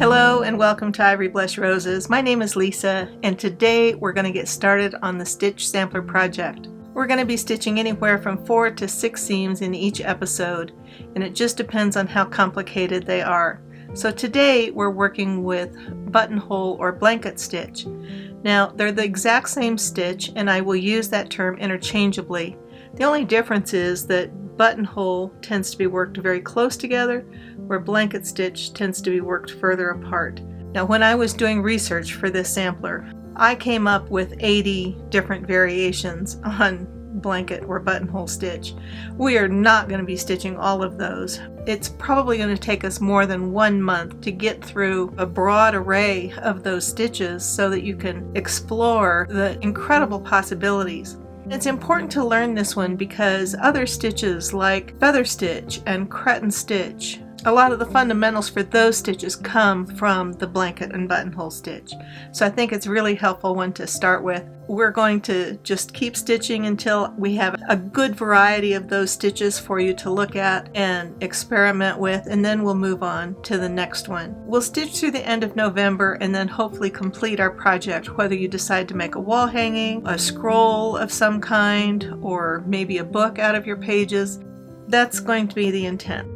Hello and welcome to Ivory Blush Roses. My name is Lisa and today we're going to get started on the Stitch Sampler project. We're going to be stitching anywhere from 4 to 6 seams in each episode, and it just depends on how complicated they are. So today we're working with buttonhole or blanket stitch. Now they're the exact same stitch and I will use that term interchangeably. The only difference is that buttonhole tends to be worked very close together, where blanket stitch tends to be worked further apart. Now when I was doing research for this sampler, I came up with 80 different variations on blanket or buttonhole stitch. We are not going to be stitching all of those. It's probably going to take us more than 1 month to get through a broad array of those stitches so that you can explore the incredible possibilities. It's important to learn this one because other stitches like feather stitch and Cretan stitch, a lot of the fundamentals for those stitches come from the blanket and buttonhole stitch. So I think it's a really helpful one to start with. We're going to just keep stitching until we have a good variety of those stitches for you to look at and experiment with, and then we'll move on to the next one. We'll stitch through the end of November and then hopefully complete our project, whether you decide to make a wall hanging, a scroll of some kind, or maybe a book out of your pages. That's going to be the intent.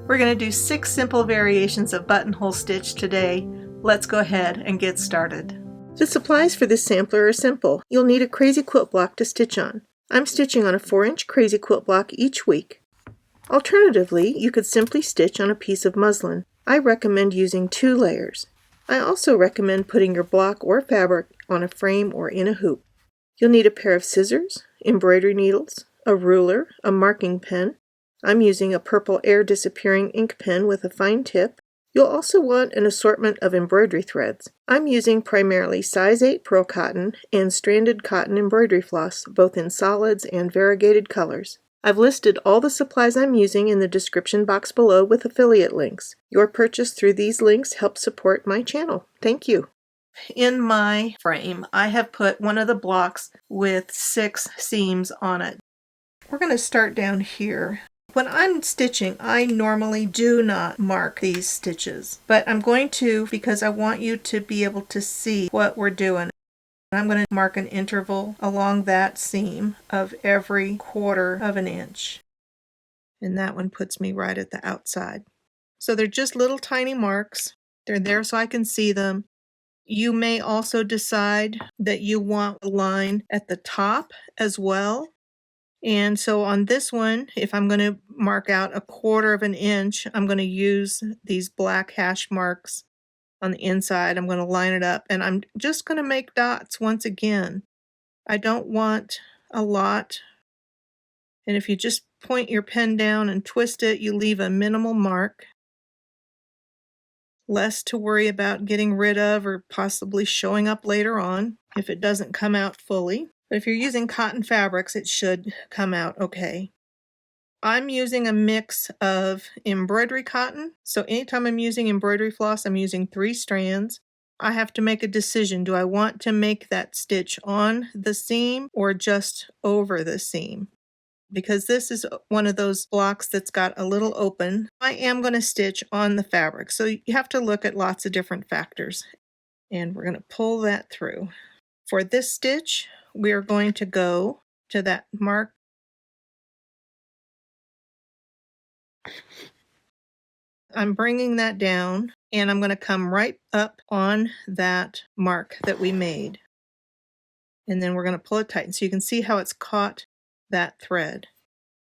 We're going to do 6 simple variations of buttonhole stitch today. Let's go ahead and get started. The supplies for this sampler are simple. You'll need a crazy quilt block to stitch on. I'm stitching on a 4-inch crazy quilt block each week. Alternatively, you could simply stitch on a piece of muslin. I recommend using 2 layers. I also recommend putting your block or fabric on a frame or in a hoop. You'll need a pair of scissors, embroidery needles, a ruler, a marking pen. I'm using a purple air disappearing ink pen with a fine tip. You'll also want an assortment of embroidery threads. I'm using primarily size 8 pearl cotton and stranded cotton embroidery floss, both in solids and variegated colors. I've listed all the supplies I'm using in the description box below with affiliate links. Your purchase through these links helps support my channel. Thank you. In my frame, I have put one of the blocks with 6 seams on it. We're going to start down here. When I'm stitching, I normally do not mark these stitches, but I'm going to because I want you to be able to see what we're doing. I'm going to mark an interval along that seam of every 1/4 of an inch. And that one puts me right at the outside. So they're just little tiny marks. They're there so I can see them. You may also decide that you want a line at the top as well. And so on this one, if I'm going to mark out a 1/4 of an inch, I'm going to use these black hash marks on the inside. I'm going to line it up and I'm just going to make dots once again. I don't want a lot. And if you just point your pen down and twist it, you leave a minimal mark. Less to worry about getting rid of or possibly showing up later on if it doesn't come out fully. But if you're using cotton fabrics, it should come out okay. I'm using a mix of embroidery cotton. So anytime I'm using embroidery floss, I'm using 3 strands. I have to make a decision. Do I want to make that stitch on the seam or just over the seam? Because this is one of those blocks that's got a little open. I am going to stitch on the fabric. So you have to look at lots of different factors. And we're going to pull that through. For this stitch, we are going to go to that mark. I'm bringing that down and I'm going to come right up on that mark that we made. And then we're going to pull it tight. And so you can see how it's caught that thread.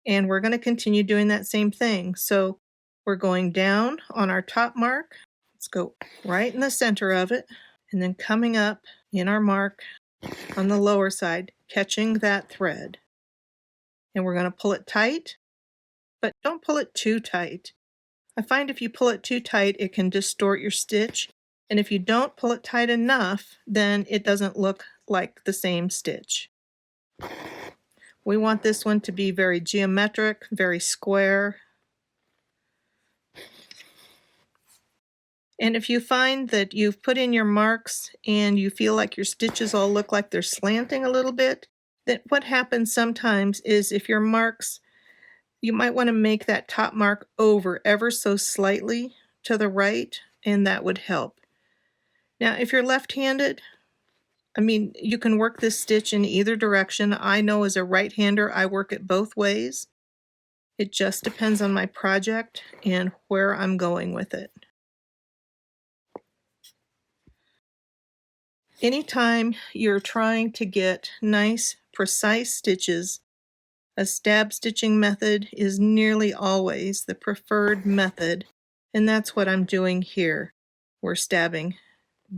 And we're going to continue doing that same thing. So we're going down on our top mark. Let's go right in the center of it. And then coming up in our mark on the lower side, catching that thread. And we're going to pull it tight, but don't pull it too tight. I find if you pull it too tight, it can distort your stitch. And if you don't pull it tight enough, then it doesn't look like the same stitch. We want this one to be very geometric, very square. And if you find that you've put in your marks and you feel like your stitches all look like they're slanting a little bit, then what happens sometimes is if your marks, you might want to make that top mark over ever so slightly to the right and that would help. Now, if you're left-handed, you can work this stitch in either direction. I know as a right-hander, I work it both ways. It just depends on my project and where I'm going with it. Anytime you're trying to get nice, precise stitches, a stab stitching method is nearly always the preferred method, and that's what I'm doing here. We're stabbing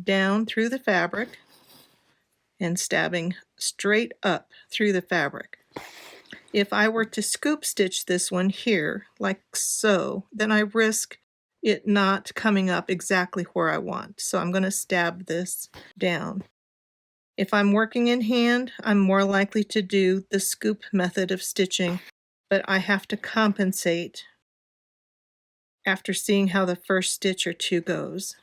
down through the fabric and stabbing straight up through the fabric. If I were to scoop stitch this one here, like so, then I risk it not coming up exactly where I want. So I'm going to stab this down. If I'm working in hand, I'm more likely to do the scoop method of stitching, but I have to compensate after seeing how the first stitch or two goes.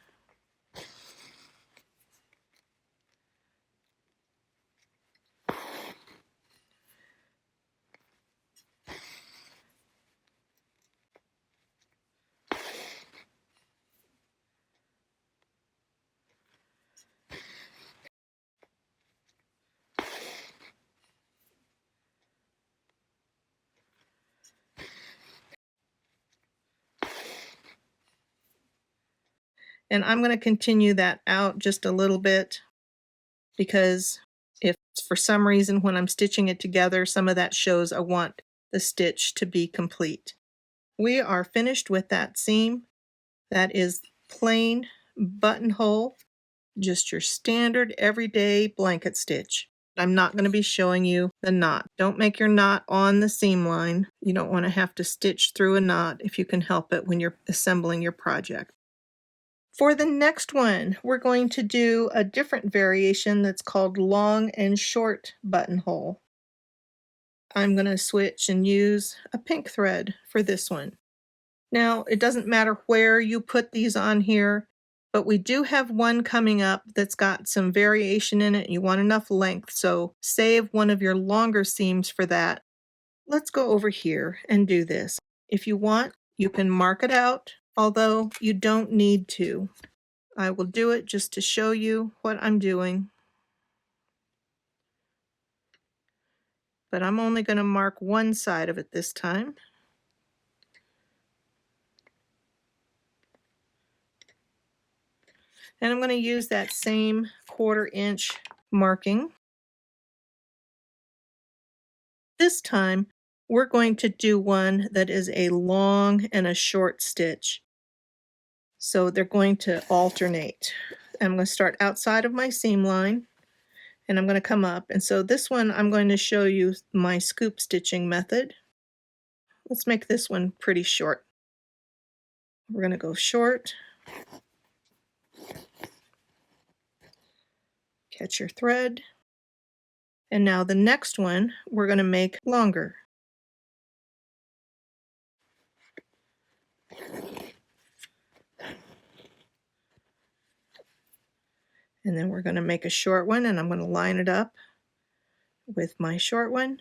And I'm going to continue that out just a little bit, because if for some reason when I'm stitching it together, some of that shows, I want the stitch to be complete. We are finished with that seam. That is plain buttonhole, just your standard everyday blanket stitch. I'm not going to be showing you the knot. Don't make your knot on the seam line. You don't want to have to stitch through a knot if you can help it when you're assembling your project. For the next one, we're going to do a different variation that's called long and short buttonhole. I'm going to switch and use a pink thread for this one. Now, it doesn't matter where you put these on here, but we do have one coming up that's got some variation in it. You want enough length, so save one of your longer seams for that. Let's go over here and do this. If you want, you can mark it out, although you don't need to. I will do it just to show you what I'm doing. But I'm only going to mark one side of it this time. And I'm going to use that same 1/4 inch marking. This time, we're going to do one that is a long and a short stitch. So they're going to alternate. I'm going to start outside of my seam line, and I'm going to come up. And so this one, I'm going to show you my scoop stitching method. Let's make this one pretty short. We're going to go short. Catch your thread. And now the next one, we're going to make longer. And then we're going to make a short one, and I'm going to line it up with my short one.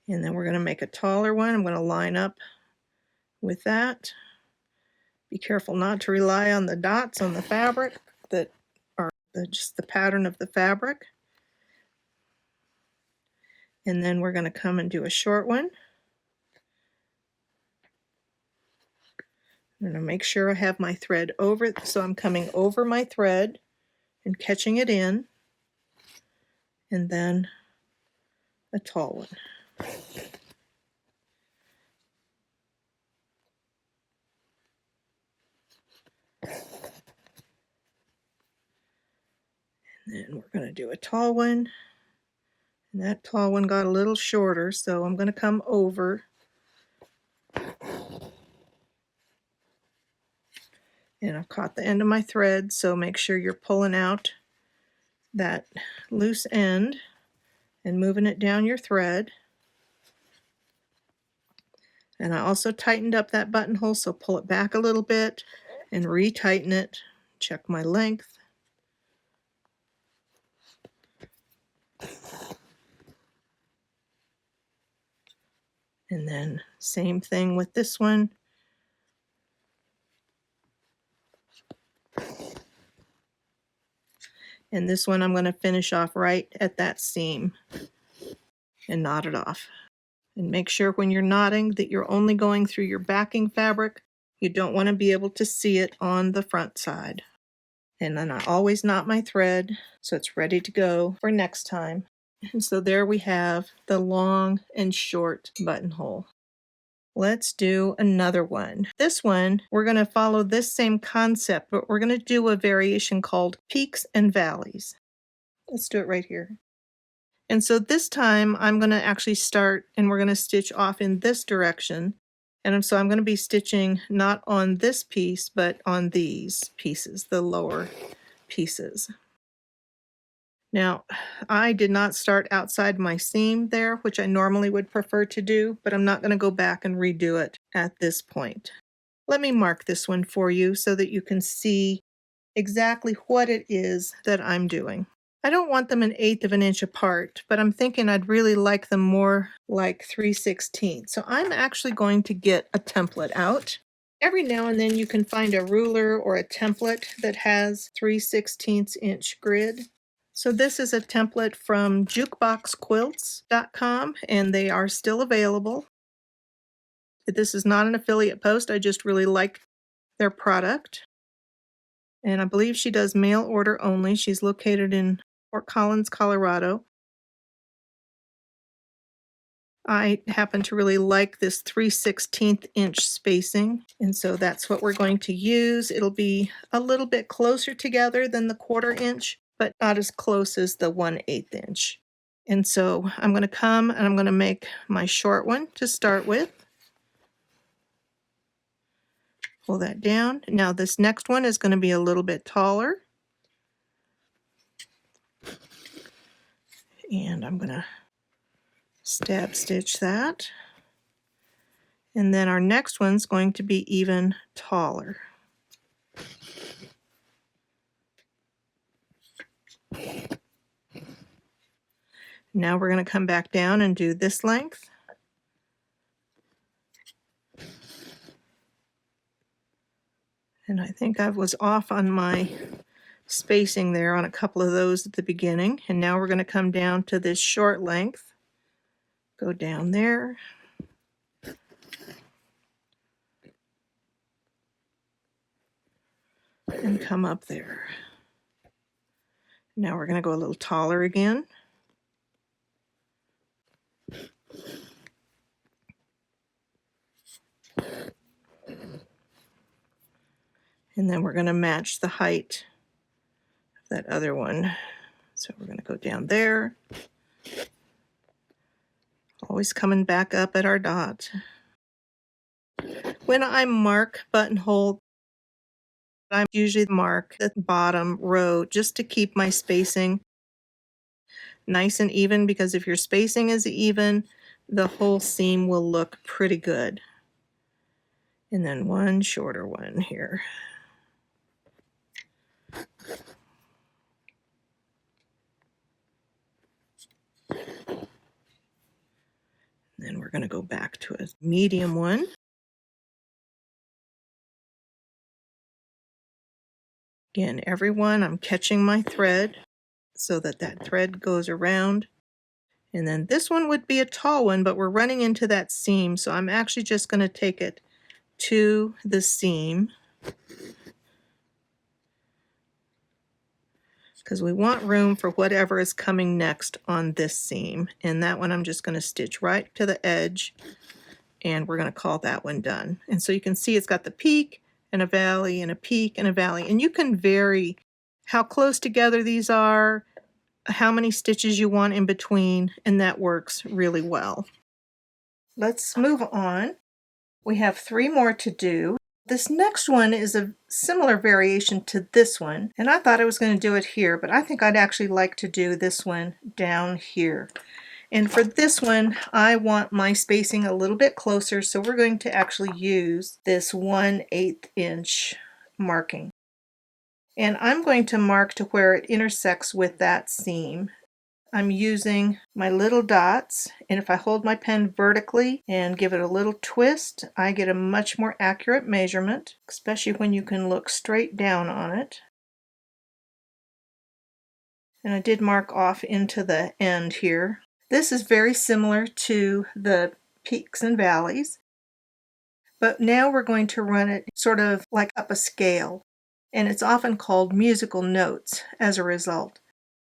And then we're going to make a taller one. I'm going to line up with that. Be careful not to rely on the dots on the fabric that are just the pattern of the fabric. And then we're going to come and do a short one. I'm going to make sure I have my thread over, so I'm coming over my thread and catching it in, and then a tall one. And then we're going to do a tall one, and that tall one got a little shorter, so I'm going to come over and I've caught the end of my thread, so make sure you're pulling out that loose end and moving it down your thread. And I also tightened up that buttonhole, so pull it back a little bit and retighten it. Check my length. And then same thing with this one. And this one I'm going to finish off right at that seam and knot it off. And make sure when you're knotting that you're only going through your backing fabric. You don't want to be able to see it on the front side. And then I always knot my thread so it's ready to go for next time. And so there we have the long and short buttonhole. Let's do another one. This one, we're going to follow this same concept, but we're going to do a variation called peaks and valleys. Let's do it right here. And so this time I'm going to actually start and we're going to stitch off in this direction. And so I'm going to be stitching not on this piece, but on these pieces, the lower pieces. Now, I did not start outside my seam there, which I normally would prefer to do, but I'm not going to go back and redo it at this point. Let me mark this one for you so that you can see exactly what it is that I'm doing. I don't want them 1/8 of an inch apart, but I'm thinking I'd really like them more like 3/16. So I'm actually going to get a template out. Every now and then you can find a ruler or a template that has 3/16 inch grid. So this is a template from jukeboxquilts.com and they are still available. This is not an affiliate post, I just really like their product. And I believe she does mail order only. She's located in Fort Collins, Colorado. I happen to really like this 3/16 inch spacing, and so that's what we're going to use. It'll be a little bit closer together than the 1/4 inch, but not as close as the 1/8 inch. And so I'm going to come and I'm going to make my short one to start with. Pull that down. Now this next one is going to be a little bit taller. And I'm going to stab stitch that. And then our next one's going to be even taller. Now we're going to come back down and do this length. And I think I was off on my spacing there on a couple of those at the beginning. And now we're going to come down to this short length. Go down there. And come up there. Now we're going to go a little taller again. And then we're going to match the height of that other one. So we're going to go down there. Always coming back up at our dot. When I mark buttonhole, I usually mark the bottom row just to keep my spacing nice and even, because if your spacing is even, the whole seam will look pretty good. And then one shorter one here. Then we're going to go back to a medium one. Again, every one I'm catching my thread so that that thread goes around. And then this one would be a tall one, but we're running into that seam, so I'm actually just going to take it to the seam because we want room for whatever is coming next on this seam. And that one I'm just going to stitch right to the edge, and we're going to call that one done. And so you can see it's got the peak and a valley and a peak and a valley, and you can vary how close together these are, how many stitches you want in between, and that works really well. Let's move on. We have 3 more to do. This next one is a similar variation to this one, and I thought I was going to do it here, but I think I'd actually like to do this one down here. And for this one, I want my spacing a little bit closer, so we're going to actually use this 1/8 inch marking. And I'm going to mark to where it intersects with that seam. I'm using my little dots, and if I hold my pen vertically and give it a little twist, I get a much more accurate measurement, especially when you can look straight down on it. And I did mark off into the end here. This is very similar to the peaks and valleys, but now we're going to run it sort of like up a scale, and it's often called musical notes as a result.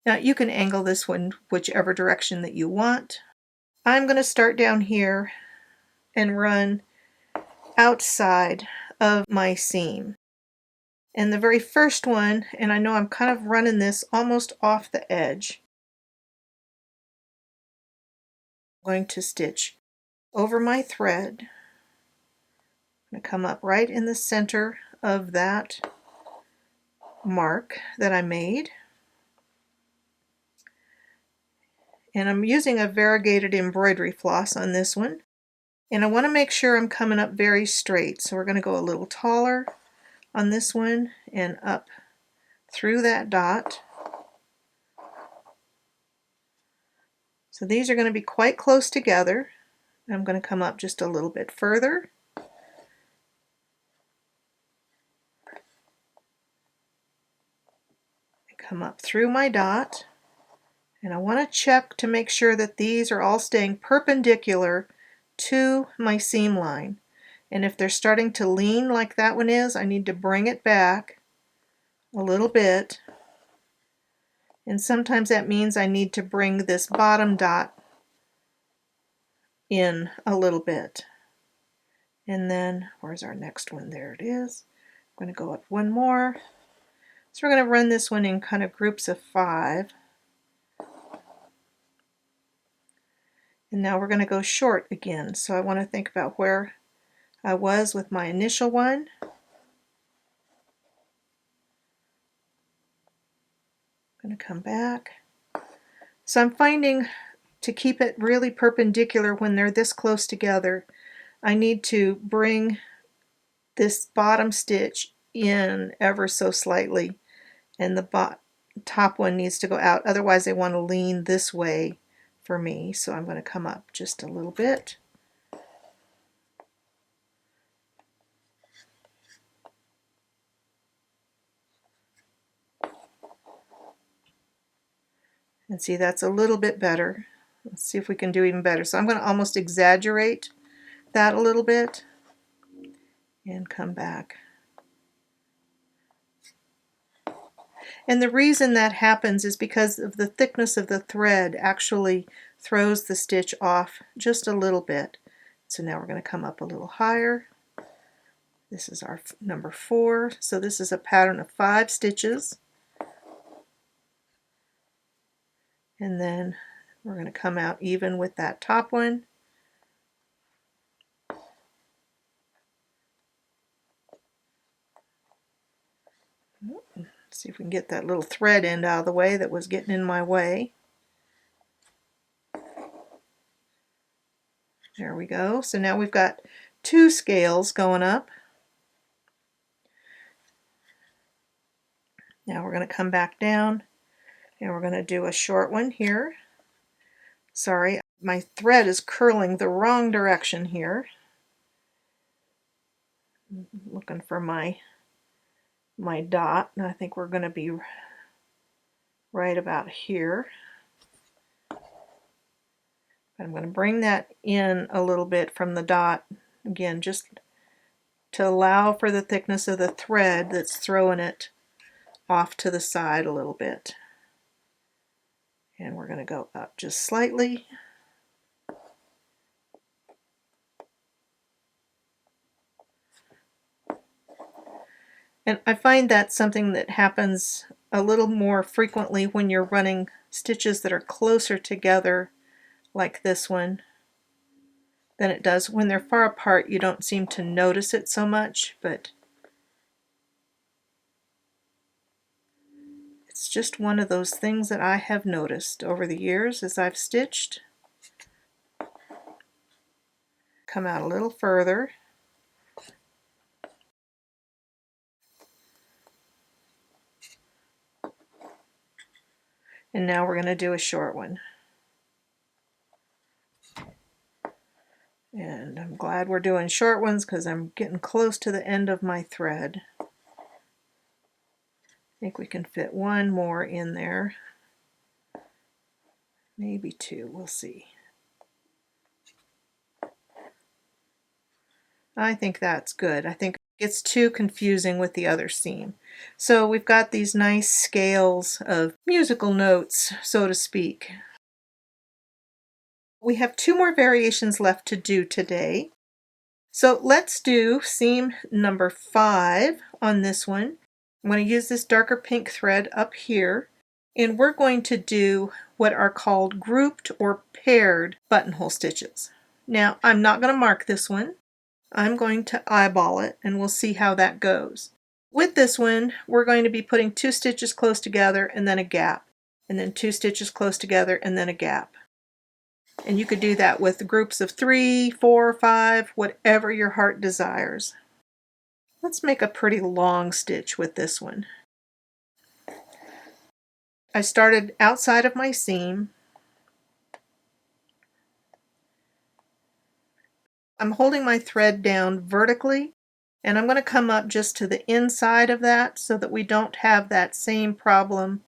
Now you can angle this one whichever direction that you want. I'm going to start down here and run outside of my seam. And the very first one, and I know I'm kind of running this almost off the edge, I'm going to stitch over my thread. I'm going to come up right in the center of that mark that I made. And I'm using a variegated embroidery floss on this one. And I want to make sure I'm coming up very straight. So we're going to go a little taller on this one and up through that dot. So these are going to be quite close together. I'm going to come up just a little bit further. Come up through my dot. And I want to check to make sure that these are all staying perpendicular to my seam line. And if they're starting to lean like that one is, I need to bring it back a little bit. And sometimes that means I need to bring this bottom dot in a little bit. And then, where's our next one? There it is. I'm going to go up one more. So we're going to run this one in kind of groups of 5. And now we're going to go short again. So I want to think about where I was with my initial one. I'm going to come back. So I'm finding to keep it really perpendicular when they're this close together, I need to bring this bottom stitch in ever so slightly, and the top one needs to go out. Otherwise they want to lean this way for me. So I'm going to come up just a little bit. And see, that's a little bit better. Let's see if we can do even better. So I'm going to almost exaggerate that a little bit and come back. And the reason that happens is because of the thickness of the thread actually throws the stitch off just a little bit. So now we're going to come up a little higher. This is our number 4. So this is a pattern of 5 stitches. And then we're going to come out even with that top one. Let's see if we can get that little thread end out of the way that was getting in my way. There we go. So now we've got 2 scales going up. Now we're going to come back down and we're going to do a short one here. Sorry, my thread is curling the wrong direction here. I'm looking for my dot, and I think we're going to be right about here. I'm going to bring that in a little bit from the dot, again, just to allow for the thickness of the thread that's throwing it off to the side a little bit. And we're going to go up just slightly. And I find that's something that happens a little more frequently when you're running stitches that are closer together like this one than it does when they're far apart. You don't seem to notice it so much, but it's just one of those things that I have noticed over the years as I've stitched. Come out a little further. And And now we're going to do a short one. And I'm glad we're doing short ones because I'm getting close to the end of my thread. I think we can fit one more in there. Maybe two, we'll see. I think that's good. I think it gets too confusing with the other seam. So we've got these nice scales of musical notes, so to speak. We have two more variations left to do today. So let's do seam number 5 on this one. I'm going to use this darker pink thread up here, and we're going to do what are called grouped or paired buttonhole stitches. Now, I'm not going to mark this one. I'm going to eyeball it, and we'll see how that goes. With this one, we're going to be putting 2 stitches close together and then a gap, and then 2 stitches close together and then a gap. And you could do that with groups of 3, 4, 5, whatever your heart desires. Let's make a pretty long stitch with this one. I started outside of my seam. I'm holding my thread down vertically, and I'm going to come up just to the inside of that so that we don't have that same problem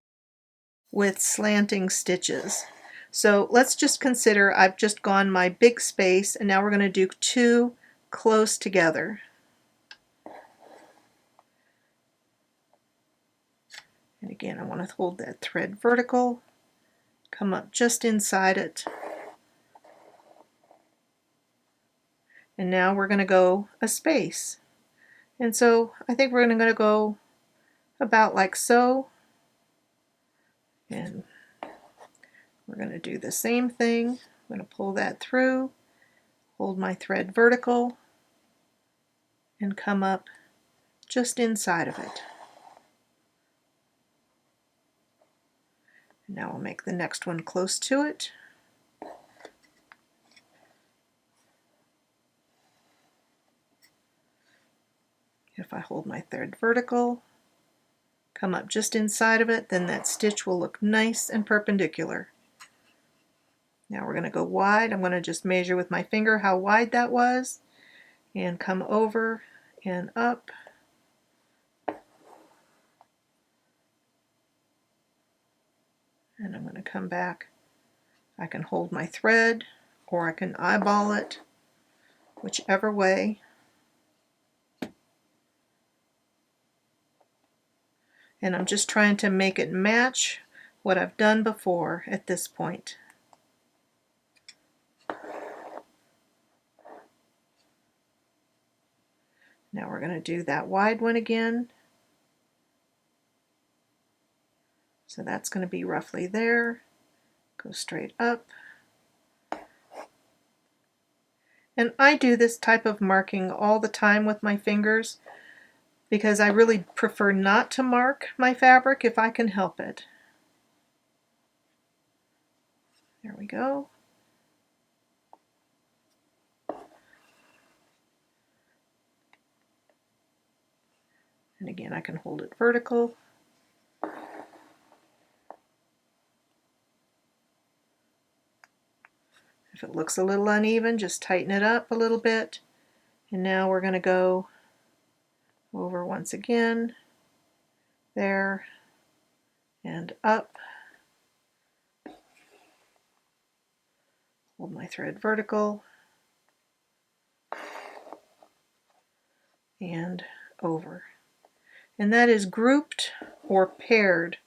with slanting stitches. So let's just consider I've just gone my big space, and now we're going to do 2 close together. And again, I want to hold that thread vertical, come up just inside it. And now we're going to go a space. And so I think we're going to go about like so. And we're going to do the same thing. I'm going to pull that through, hold my thread vertical, and come up just inside of it. Now I'll make the next one close to it. If I hold my thread vertical, come up just inside of it, then that stitch will look nice and perpendicular. Now we're going to go wide. I'm going to just measure with my finger how wide that was, and come over and up. And I'm going to come back. I can hold my thread or I can eyeball it, whichever way. And I'm just trying to make it match what I've done before at this point. Now we're going to do that wide one again. So that's going to be roughly there. Go straight up. And I do this type of marking all the time with my fingers because I really prefer not to mark my fabric if I can help it. There we go. And again, I can hold it vertical. If it looks a little uneven, just tighten it up a little bit. And now we're going to go over once again, there, and up. Hold my thread vertical, and over. And that is grouped or paired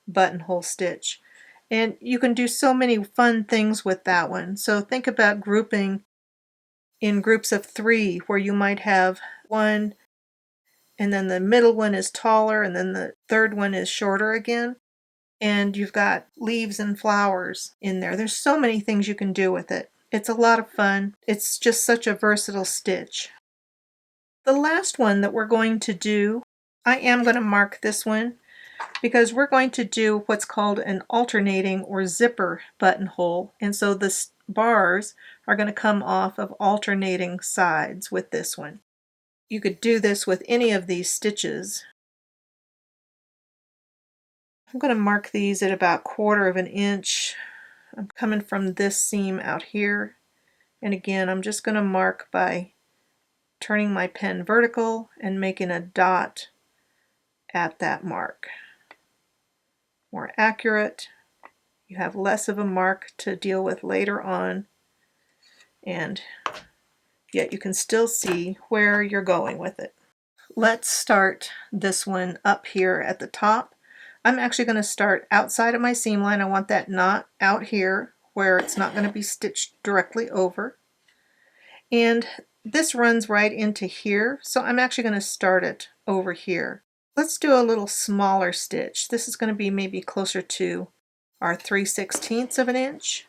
buttonhole stitch. And you can do so many fun things with that one. So think about grouping in groups of 3 where you might have one and then the middle one is taller and then the third one is shorter again. And you've got leaves and flowers in there. There's so many things you can do with it. It's a lot of fun. It's just such a versatile stitch. The last one that we're going to do, I am going to mark this one because we're going to do what's called an alternating or zipper buttonhole, and so the bars are going to come off of alternating sides with this one. You could do this with any of these stitches. I'm going to mark these at about 1/4 of an inch. I'm coming from this seam out here, and again I'm just going to mark by turning my pen vertical and making a dot at that mark. More accurate, you have less of a mark to deal with later on, and yet you can still see where you're going with it. Let's start this one up here at the top. I'm actually going to start outside of my seam line. I want that knot out here where it's not going to be stitched directly over. And this runs right into here, so I'm actually going to start it over here. Let's do a little smaller stitch. This is going to be maybe closer to our 3/16 of an inch.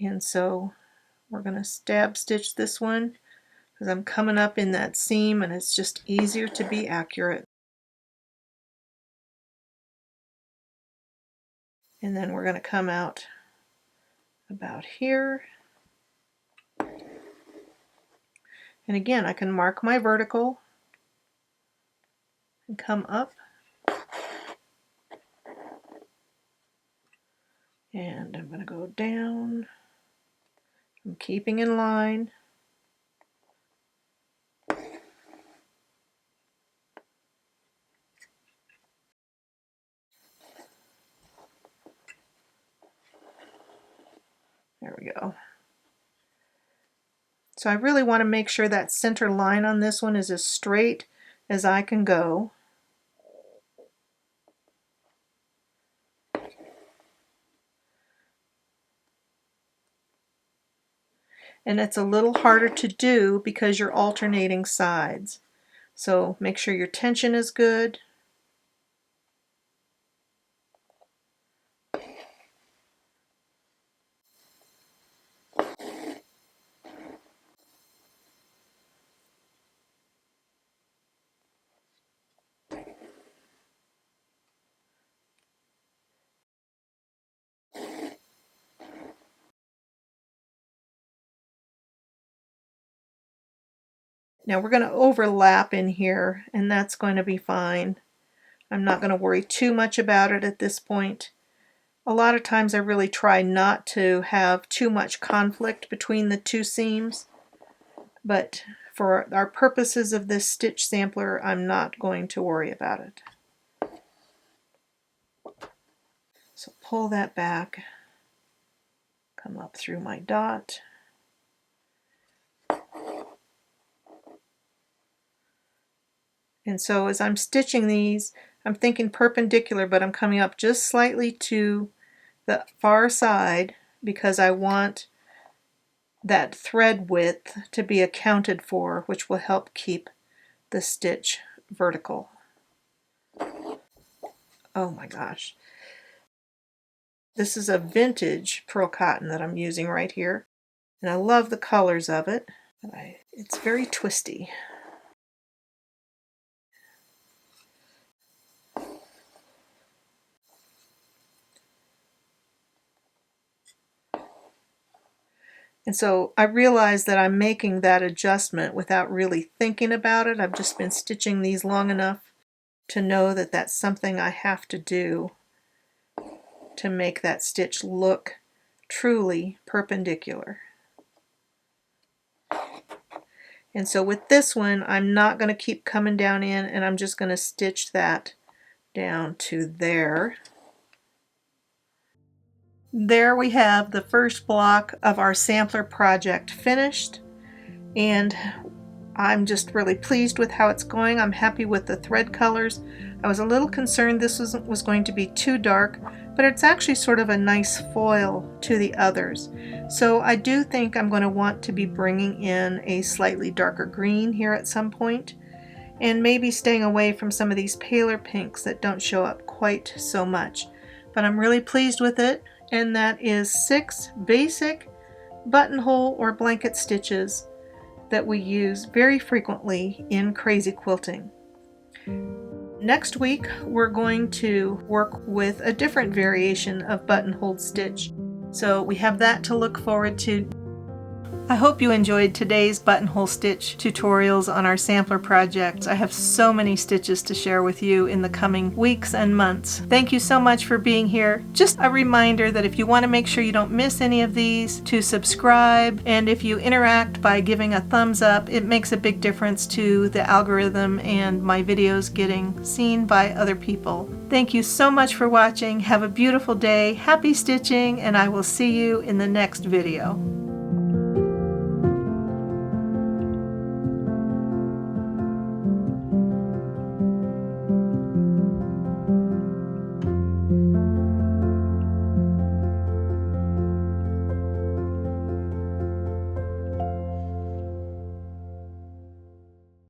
And so we're going to stab stitch this one because I'm coming up in that seam and it's just easier to be accurate. And then we're going to come out about here. And again, I can mark my vertical and come up. And I'm going to go down. I'm keeping in line. There we go. So I really want to make sure that center line on this one is as straight as I can go. And it's a little harder to do because you're alternating sides. So make sure your tension is good. Now we're going to overlap in here, and that's going to be fine. I'm not going to worry too much about it at this point. A lot of times I really try not to have too much conflict between the two seams, but for our purposes of this stitch sampler, I'm not going to worry about it. So pull that back, come up through my dot. And so as I'm stitching these, I'm thinking perpendicular, but I'm coming up just slightly to the far side because I want that thread width to be accounted for, which will help keep the stitch vertical. Oh my gosh. This is a vintage pearl cotton that I'm using right here, and I love the colors of it. It's very twisty. And so I realize that I'm making that adjustment without really thinking about it. I've just been stitching these long enough to know that that's something I have to do to make that stitch look truly perpendicular. And so with this one, I'm not going to keep coming down in, and I'm just going to stitch that down to there. There we have the first block of our sampler project finished, and I'm just really pleased with how it's going. I'm happy with the thread colors. I was a little concerned this was going to be too dark, but it's actually sort of a nice foil to the others. So I do think I'm going to want to be bringing in a slightly darker green here at some point, and maybe staying away from some of these paler pinks that don't show up quite so much. But I'm really pleased with it. And that is 6 basic buttonhole or blanket stitches that we use very frequently in crazy quilting. Next week we're going to work with a different variation of buttonhole stitch, so we have that to look forward to. I hope you enjoyed today's buttonhole stitch tutorials on our sampler projects. I have so many stitches to share with you in the coming weeks and months. Thank you so much for being here. Just a reminder that if you want to make sure you don't miss any of these, to subscribe, and if you interact by giving a thumbs up, it makes a big difference to the algorithm and my videos getting seen by other people. Thank you so much for watching. Have a beautiful day, happy stitching, and I will see you in the next video.